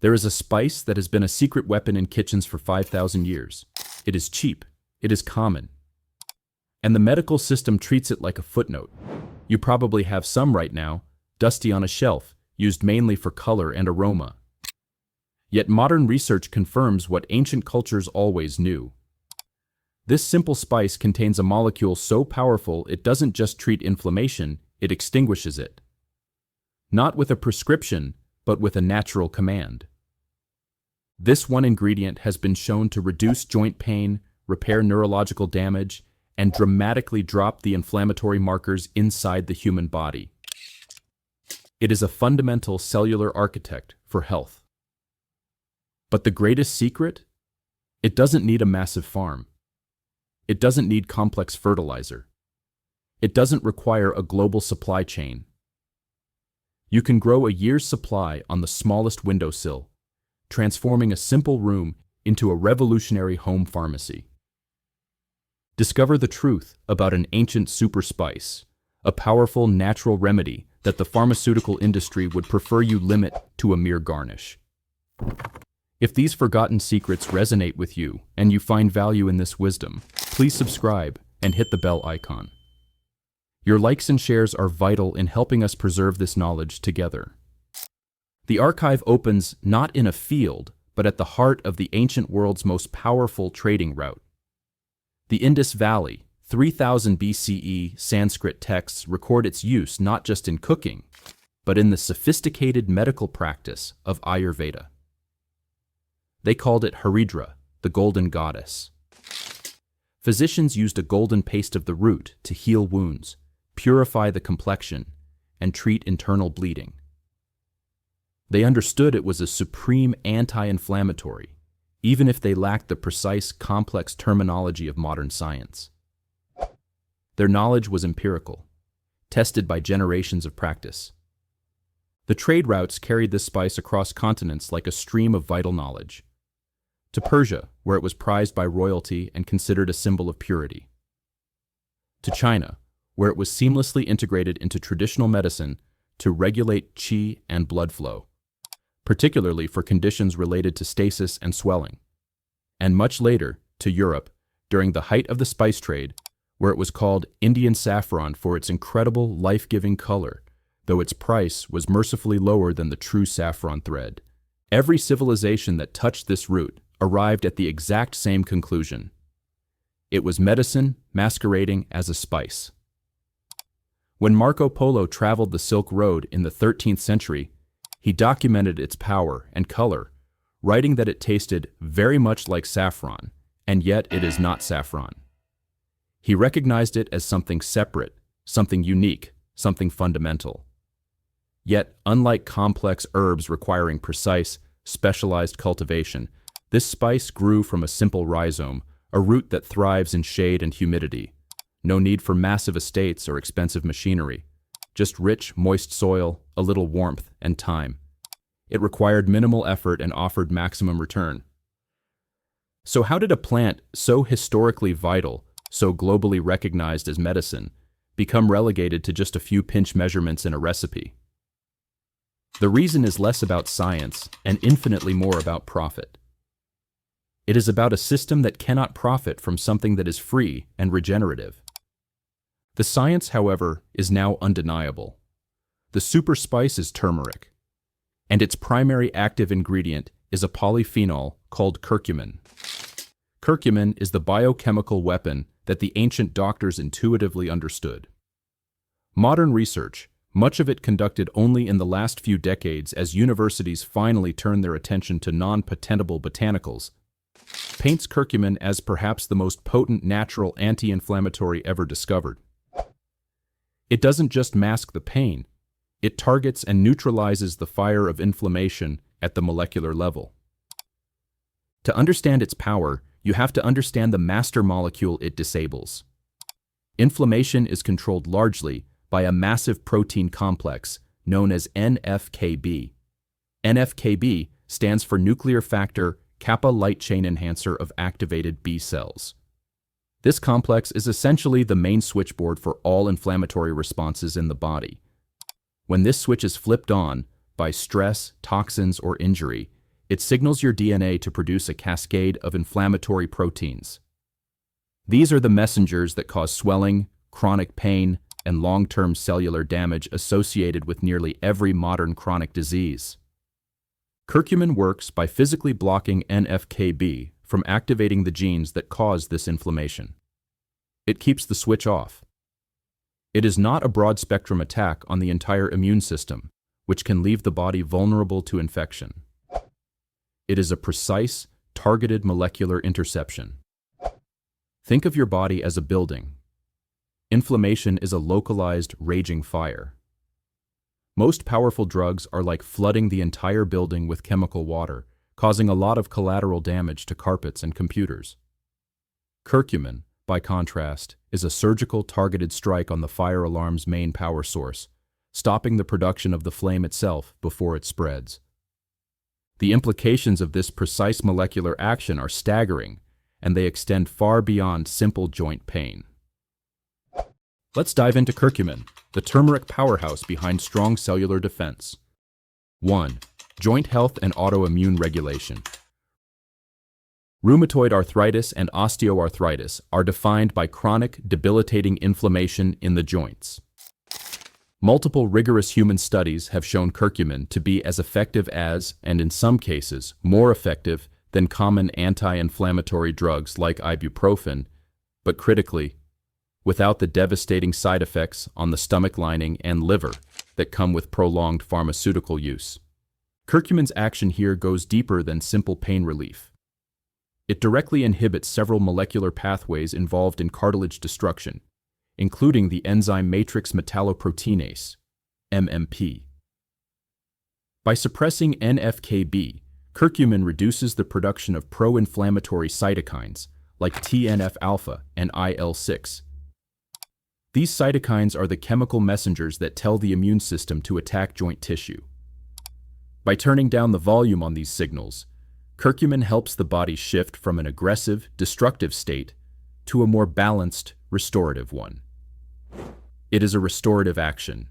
There is a spice that has been a secret weapon in kitchens for 5,000 years. It is cheap. It is common. And the medical system treats it like a footnote. You probably have some right now, dusty on a shelf, used mainly for color and aroma. Yet modern research confirms what ancient cultures always knew. This simple spice contains a molecule so powerful it doesn't just treat inflammation, it extinguishes it. Not with a prescription, but with a natural command. This one ingredient has been shown to reduce joint pain, repair neurological damage, and dramatically drop the inflammatory markers inside the human body. It is a fundamental cellular architect for health. But the greatest secret? It doesn't need a massive farm. It doesn't need complex fertilizer. It doesn't require a global supply chain. You can grow a year's supply on the smallest windowsill, transforming a simple room into a revolutionary home pharmacy. Discover the truth about an ancient super spice, a powerful natural remedy that the pharmaceutical industry would prefer you limit to a mere garnish. If these forgotten secrets resonate with you and you find value in this wisdom, please subscribe and hit the bell icon. Your likes and shares are vital in helping us preserve this knowledge together. The archive opens not in a field, but at the heart of the ancient world's most powerful trading route. The Indus Valley, 3000 BCE Sanskrit texts record its use not just in cooking, but in the sophisticated medical practice of Ayurveda. They called it Haridra, the golden goddess. Physicians used a golden paste of the root to heal wounds, purify the complexion, and treat internal bleeding. They understood it was a supreme anti-inflammatory, even if they lacked the precise, complex terminology of modern science. Their knowledge was empirical, tested by generations of practice. The trade routes carried this spice across continents like a stream of vital knowledge. To Persia, where it was prized by royalty and considered a symbol of purity. To China, where it was seamlessly integrated into traditional medicine to regulate qi and blood flow, particularly for conditions related to stasis and swelling. And much later, to Europe, during the height of the spice trade, where it was called Indian saffron for its incredible life-giving color, though its price was mercifully lower than the true saffron thread. Every civilization that touched this root arrived at the exact same conclusion. It was medicine masquerading as a spice. When Marco Polo traveled the Silk Road in the 13th century, he documented its power and color, writing that it tasted very much like saffron, and yet it is not saffron. He recognized it as something separate, something unique, something fundamental. Yet, unlike complex herbs requiring precise, specialized cultivation, this spice grew from a simple rhizome, a root that thrives in shade and humidity. No need for massive estates or expensive machinery. Just rich, moist soil, a little warmth, and time. It required minimal effort and offered maximum return. So how did a plant so historically vital, so globally recognized as medicine, become relegated to just a few pinch measurements in a recipe? The reason is less about science and infinitely more about profit. It is about a system that cannot profit from something that is free and regenerative. The science, however, is now undeniable. The super spice is turmeric, and its primary active ingredient is a polyphenol called curcumin. Curcumin is the biochemical weapon that the ancient doctors intuitively understood. Modern research, much of it conducted only in the last few decades as universities finally turned their attention to non-patentable botanicals, paints curcumin as perhaps the most potent natural anti-inflammatory ever discovered. It doesn't just mask the pain, it targets and neutralizes the fire of inflammation at the molecular level. To understand its power, you have to understand the master molecule it disables. Inflammation is controlled largely by a massive protein complex known as NFKB. NFKB stands for nuclear factor kappa light chain enhancer of activated B cells. This complex is essentially the main switchboard for all inflammatory responses in the body. When this switch is flipped on by stress, toxins, or injury, It signals your DNA to produce a cascade of inflammatory proteins. These are the messengers that cause swelling, chronic pain, and long-term cellular damage associated with nearly every modern chronic disease. Curcumin works by physically blocking NF-κB from activating the genes that cause this inflammation. It keeps the switch off. It is not a broad-spectrum attack on the entire immune system, which can leave the body vulnerable to infection. It is a precise, targeted molecular interception. Think of your body as a building. Inflammation is a localized, raging fire. Most powerful drugs are like flooding the entire building with chemical water, causing a lot of collateral damage to carpets and computers. Curcumin, by contrast, is a surgical targeted strike on the fire alarm's main power source, stopping the production of the flame itself before it spreads. The implications of this precise molecular action are staggering, and they extend far beyond simple joint pain. Let's dive into curcumin, the turmeric powerhouse behind strong cellular defense. 1. Joint health and autoimmune regulation. Rheumatoid arthritis and osteoarthritis are defined by chronic, debilitating inflammation in the joints. Multiple rigorous human studies have shown curcumin to be as effective as, and in some cases, more effective than common anti-inflammatory drugs like ibuprofen, but critically, without the devastating side effects on the stomach lining and liver that come with prolonged pharmaceutical use. Curcumin's action here goes deeper than simple pain relief. It directly inhibits several molecular pathways involved in cartilage destruction, including the enzyme matrix metalloproteinase, MMP. By suppressing NF-κB, curcumin reduces the production of pro-inflammatory cytokines like TNF-alpha and IL-6. These cytokines are the chemical messengers that tell the immune system to attack joint tissue. By turning down the volume on these signals, curcumin helps the body shift from an aggressive, destructive state to a more balanced, restorative one. It is a restorative action,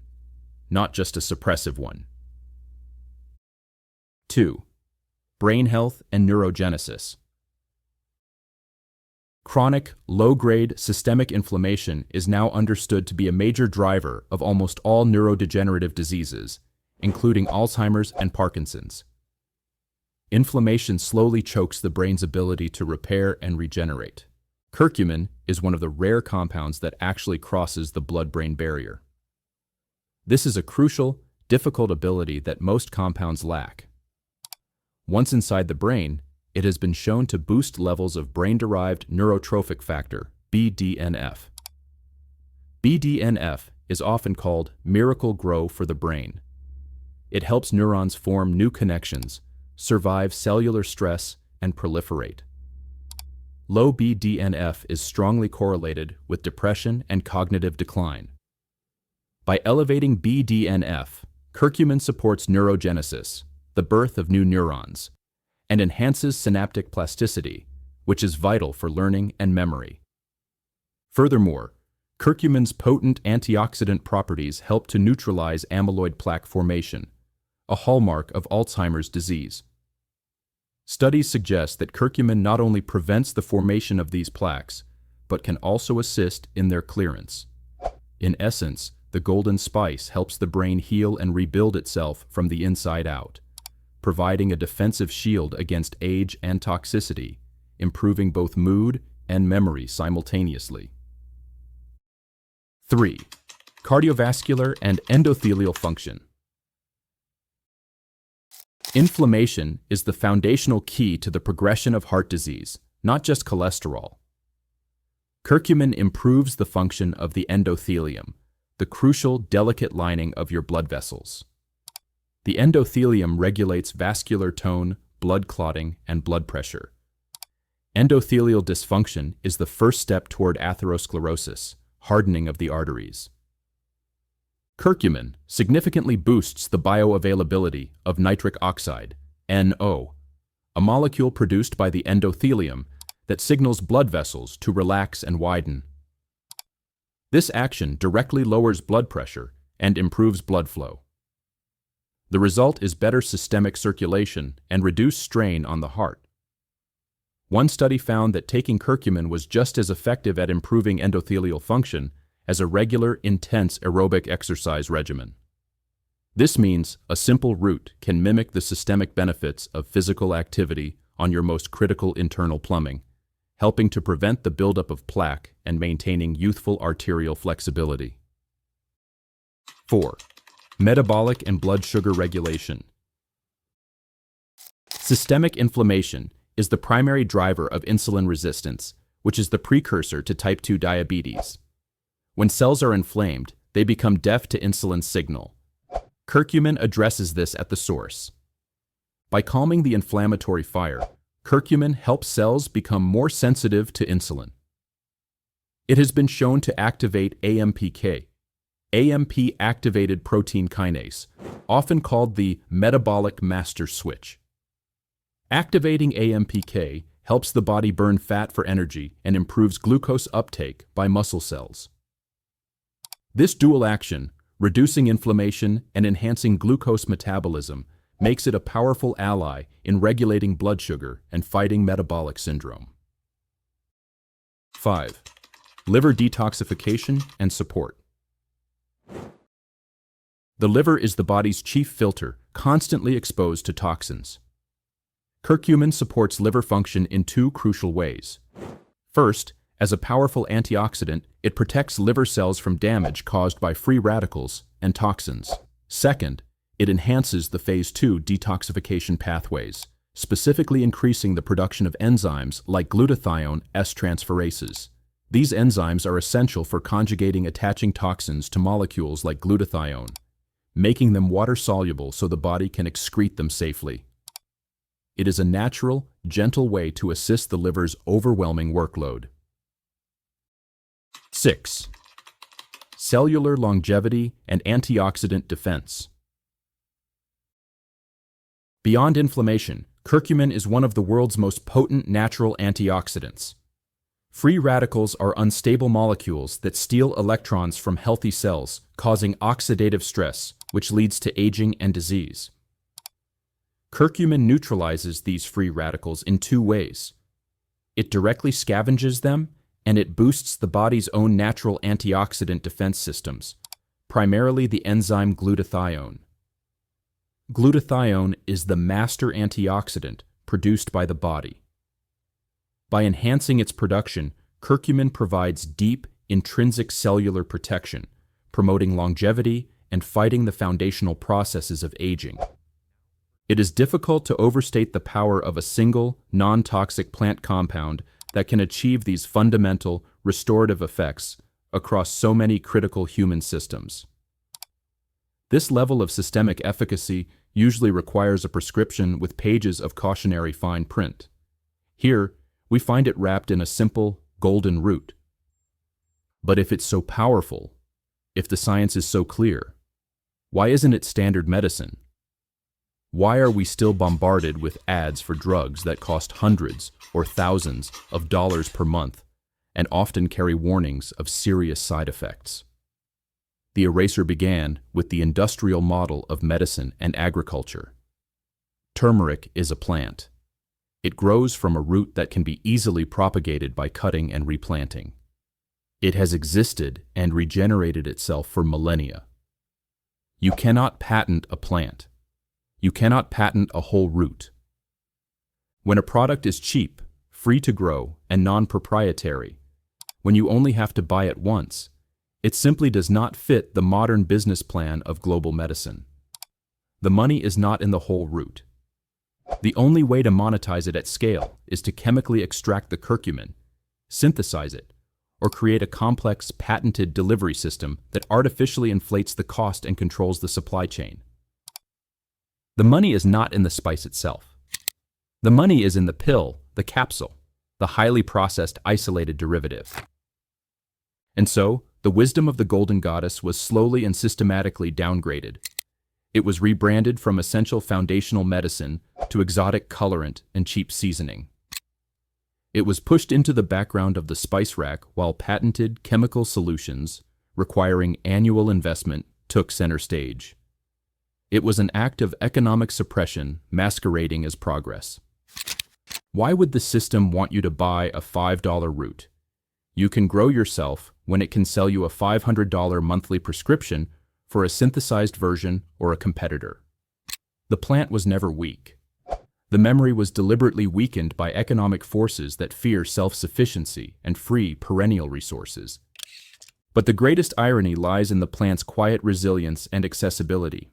not just a suppressive one. 2. Brain health and neurogenesis. Chronic, low-grade systemic inflammation is now understood to be a major driver of almost all neurodegenerative diseases, including Alzheimer's and Parkinson's. Inflammation slowly chokes the brain's ability to repair and regenerate. Curcumin is one of the rare compounds that actually crosses the blood-brain barrier. This is a crucial, difficult ability that most compounds lack. Once inside the brain, it has been shown to boost levels of brain-derived neurotrophic factor, BDNF. BDNF is often called miracle grow for the brain. It helps neurons form new connections, survive cellular stress, and proliferate. Low BDNF is strongly correlated with depression and cognitive decline. By elevating BDNF, curcumin supports neurogenesis, the birth of new neurons, and enhances synaptic plasticity, which is vital for learning and memory. Furthermore, curcumin's potent antioxidant properties help to neutralize amyloid plaque formation, a hallmark of Alzheimer's disease. Studies suggest that curcumin not only prevents the formation of these plaques, but can also assist in their clearance. In essence, the golden spice helps the brain heal and rebuild itself from the inside out, providing a defensive shield against age and toxicity, improving both mood and memory simultaneously. 3. Cardiovascular and endothelial function. Inflammation is the foundational key to the progression of heart disease, not just cholesterol. Curcumin improves the function of the endothelium, the crucial, delicate lining of your blood vessels. The endothelium regulates vascular tone, blood clotting, and blood pressure. Endothelial dysfunction is the first step toward atherosclerosis, hardening of the arteries. Curcumin significantly boosts the bioavailability of nitric oxide, NO, a molecule produced by the endothelium that signals blood vessels to relax and widen. This action directly lowers blood pressure and improves blood flow. The result is better systemic circulation and reduced strain on the heart. One study found that taking curcumin was just as effective at improving endothelial function as a regular, intense aerobic exercise regimen. This means a simple route can mimic the systemic benefits of physical activity on your most critical internal plumbing, helping to prevent the buildup of plaque and maintaining youthful arterial flexibility. 4. Metabolic and blood sugar regulation. Systemic inflammation is the primary driver of insulin resistance, which is the precursor to type 2 diabetes. When cells are inflamed, they become deaf to insulin's signal. Curcumin addresses this at the source. By calming the inflammatory fire, curcumin helps cells become more sensitive to insulin. It has been shown to activate AMPK, AMP-activated protein kinase, often called the metabolic master switch. Activating AMPK helps the body burn fat for energy and improves glucose uptake by muscle cells. This dual action, reducing inflammation and enhancing glucose metabolism, makes it a powerful ally in regulating blood sugar and fighting metabolic syndrome. 5. Liver detoxification and support. The liver is the body's chief filter, constantly exposed to toxins. Curcumin supports liver function in two crucial ways. First, as a powerful antioxidant, it protects liver cells from damage caused by free radicals and toxins. Second, it enhances the phase 2 detoxification pathways, specifically increasing the production of enzymes like glutathione S-transferases. These enzymes are essential for conjugating attaching toxins to molecules like glutathione, making them water-soluble so the body can excrete them safely. It is a natural, gentle way to assist the liver's overwhelming workload. 6. Cellular longevity and antioxidant defense. Beyond inflammation, curcumin is one of the world's most potent natural antioxidants. Free radicals are unstable molecules that steal electrons from healthy cells, causing oxidative stress, which leads to aging and disease. Curcumin neutralizes these free radicals in two ways. It directly scavenges them, and it boosts the body's own natural antioxidant defense systems, primarily the enzyme glutathione. Glutathione is the master antioxidant produced by the body. By enhancing its production, curcumin provides deep, intrinsic cellular protection, promoting longevity and fighting the foundational processes of aging. It is difficult to overstate the power of a single, non-toxic plant compound that can achieve these fundamental, restorative effects across so many critical human systems. This level of systemic efficacy usually requires a prescription with pages of cautionary fine print. Here, we find it wrapped in a simple, golden root. But if it's so powerful, if the science is so clear, why isn't it standard medicine? Why are we still bombarded with ads for drugs that cost hundreds or thousands of dollars per month and often carry warnings of serious side effects? The eraser began with the industrial model of medicine and agriculture. Turmeric is a plant. It grows from a root that can be easily propagated by cutting and replanting. It has existed and regenerated itself for millennia. You cannot patent a plant. You cannot patent a whole root. When a product is cheap, free to grow, and non-proprietary, when you only have to buy it once, it simply does not fit the modern business plan of global medicine. The money is not in the whole root. The only way to monetize it at scale is to chemically extract the curcumin, synthesize it, or create a complex, patented delivery system that artificially inflates the cost and controls the supply chain. The money is not in the spice itself. The money is in the pill, the capsule, the highly processed isolated derivative. And so, the wisdom of the Golden Goddess was slowly and systematically downgraded. It was rebranded from essential foundational medicine to exotic colorant and cheap seasoning. It was pushed into the background of the spice rack while patented chemical solutions, requiring annual investment, took center stage. It was an act of economic suppression masquerading as progress. Why would the system want you to buy a $5 root? You can grow yourself when it can sell you a $500 monthly prescription for a synthesized version or a competitor. The plant was never weak. The memory was deliberately weakened by economic forces that fear self-sufficiency and free perennial resources. But the greatest irony lies in the plant's quiet resilience and accessibility.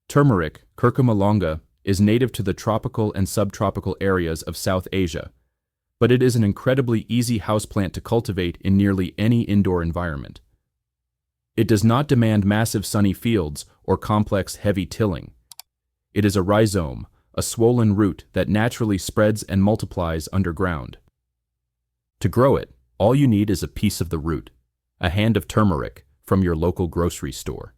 Turmeric, curcuma longa, is native to the tropical and subtropical areas of South Asia, but it is an incredibly easy houseplant to cultivate in nearly any indoor environment. It does not demand massive sunny fields or complex heavy tilling. It is a rhizome, a swollen root that naturally spreads and multiplies underground. To grow it, all you need is a piece of the root, a hand of turmeric from your local grocery store.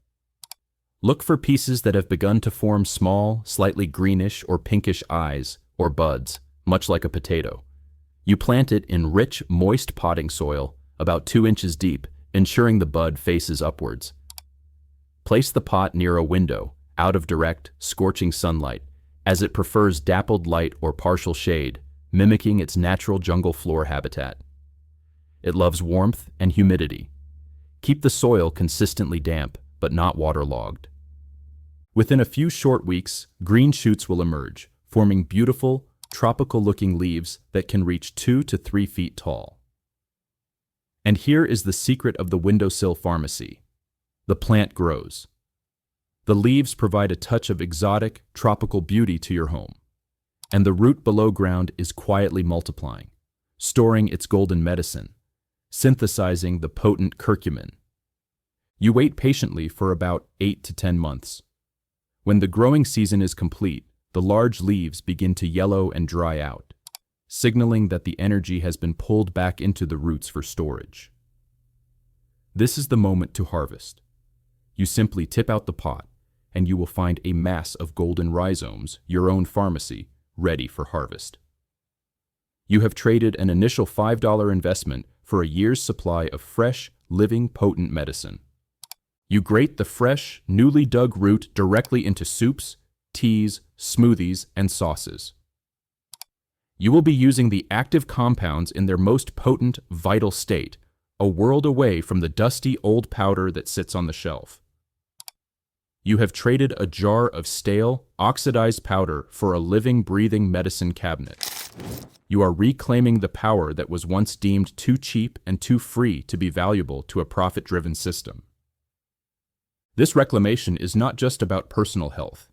Look for pieces that have begun to form small, slightly greenish or pinkish eyes or buds, much like a potato. You plant it in rich, moist potting soil, about 2 inches deep, ensuring the bud faces upwards. Place the pot near a window, out of direct, scorching sunlight, as it prefers dappled light or partial shade, mimicking its natural jungle floor habitat. It loves warmth and humidity. Keep the soil consistently damp, but not waterlogged. Within a few short weeks, green shoots will emerge, forming beautiful, tropical-looking leaves that can reach 2 to 3 feet tall. And here is the secret of the windowsill pharmacy. The plant grows. The leaves provide a touch of exotic, tropical beauty to your home. And the root below ground is quietly multiplying, storing its golden medicine, synthesizing the potent curcumin. You wait patiently for about 8 to 10 months. When the growing season is complete, the large leaves begin to yellow and dry out, signaling that the energy has been pulled back into the roots for storage. This is the moment to harvest. You simply tip out the pot, and you will find a mass of golden rhizomes, your own pharmacy, ready for harvest. You have traded an initial $5 investment for a year's supply of fresh, living, potent medicine. You grate the fresh, newly dug root directly into soups, teas, smoothies, and sauces. You will be using the active compounds in their most potent, vital state, a world away from the dusty old powder that sits on the shelf. You have traded a jar of stale, oxidized powder for a living, breathing medicine cabinet. You are reclaiming the power that was once deemed too cheap and too free to be valuable to a profit-driven system. This reclamation is not just about personal health.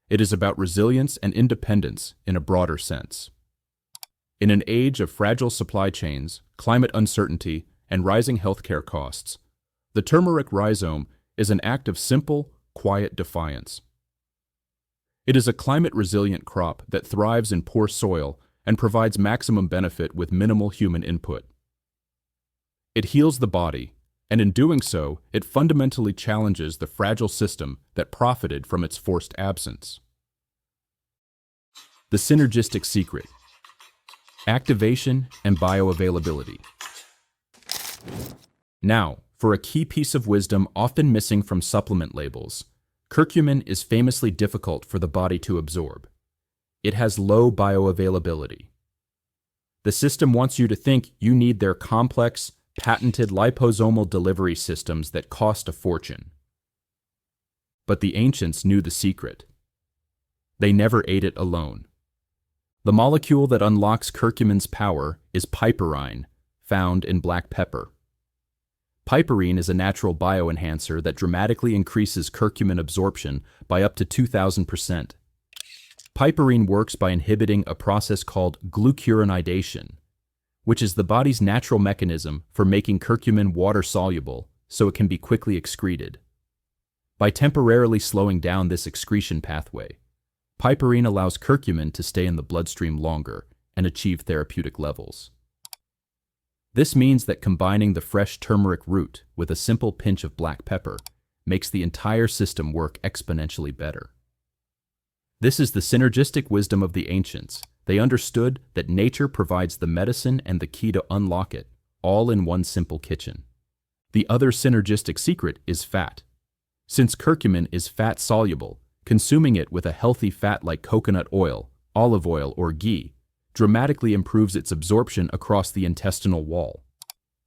It is about resilience and independence in a broader sense. In an age of fragile supply chains, climate uncertainty, and rising healthcare costs, the turmeric rhizome is an act of simple, quiet defiance. It is a climate-resilient crop that thrives in poor soil and provides maximum benefit with minimal human input. It heals the body, and in doing so, it fundamentally challenges the fragile system that profited from its forced absence. The synergistic secret: activation and bioavailability. Now, for a key piece of wisdom often missing from supplement labels, curcumin is famously difficult for the body to absorb. It has low bioavailability. The system wants you to think you need their complex, patented liposomal delivery systems that cost a fortune. But the ancients knew the secret. They never ate it alone. The molecule that unlocks curcumin's power is piperine, found in black pepper. Piperine is a natural bioenhancer that dramatically increases curcumin absorption by up to 2,000%. Piperine works by inhibiting a process called glucuronidation, which is the body's natural mechanism for making curcumin water-soluble so it can be quickly excreted. By temporarily slowing down this excretion pathway, piperine allows curcumin to stay in the bloodstream longer and achieve therapeutic levels. This means that combining the fresh turmeric root with a simple pinch of black pepper makes the entire system work exponentially better. This is the synergistic wisdom of the ancients. They understood that nature provides the medicine and the key to unlock it, all in one simple kitchen. The other synergistic secret is fat. Since curcumin is fat-soluble, consuming it with a healthy fat like coconut oil, olive oil, or ghee dramatically improves its absorption across the intestinal wall.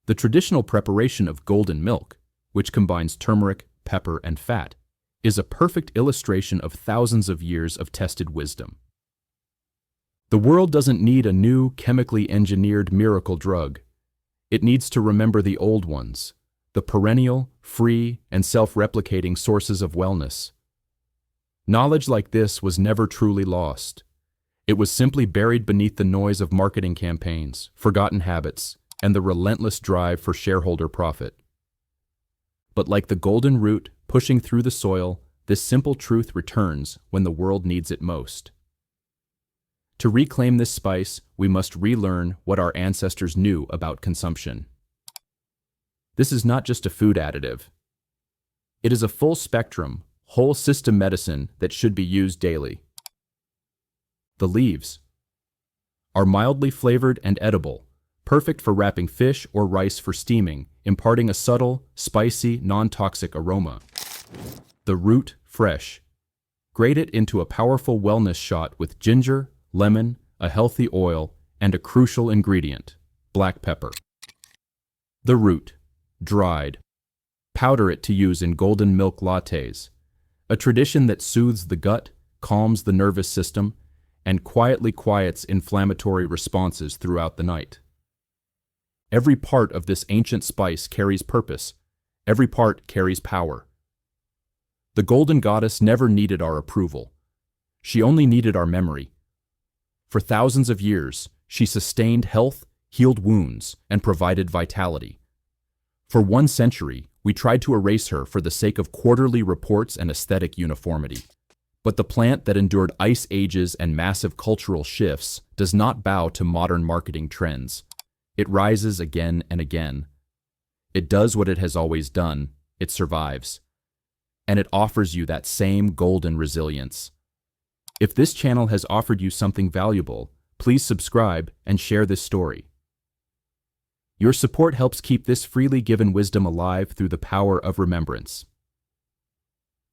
The traditional preparation of golden milk, which combines turmeric, pepper, and fat, is a perfect illustration of thousands of years of tested wisdom. The world doesn't need a new, chemically engineered miracle drug. It needs to remember the old ones, the perennial, free, and self-replicating sources of wellness. Knowledge like this was never truly lost. It was simply buried beneath the noise of marketing campaigns, forgotten habits, and the relentless drive for shareholder profit. But like the golden root pushing through the soil, this simple truth returns when the world needs it most. To reclaim this spice, we must relearn what our ancestors knew about consumption. This is not just a food additive. It is a full-spectrum, whole-system medicine that should be used daily. The leaves are mildly flavored and edible, perfect for wrapping fish or rice for steaming, imparting a subtle, spicy, non-toxic aroma. The root, fresh. Grate it into a powerful wellness shot with ginger, lemon, a healthy oil, and a crucial ingredient, black pepper. The root, dried. Powder it to use in golden milk lattes, a tradition that soothes the gut, calms the nervous system, and quietly quiets inflammatory responses throughout the night. Every part of this ancient spice carries purpose. Every part carries power. The Golden Goddess never needed our approval. She only needed our memory. For thousands of years, she sustained health, healed wounds, and provided vitality. For 1 century, we tried to erase her for the sake of quarterly reports and aesthetic uniformity. But the plant that endured ice ages and massive cultural shifts does not bow to modern marketing trends. It rises again and again. It does what it has always done. It survives. And it offers you that same golden resilience. If this channel has offered you something valuable, please subscribe and share this story. Your support helps keep this freely given wisdom alive through the power of remembrance.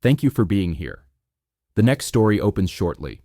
Thank you for being here. The next story opens shortly.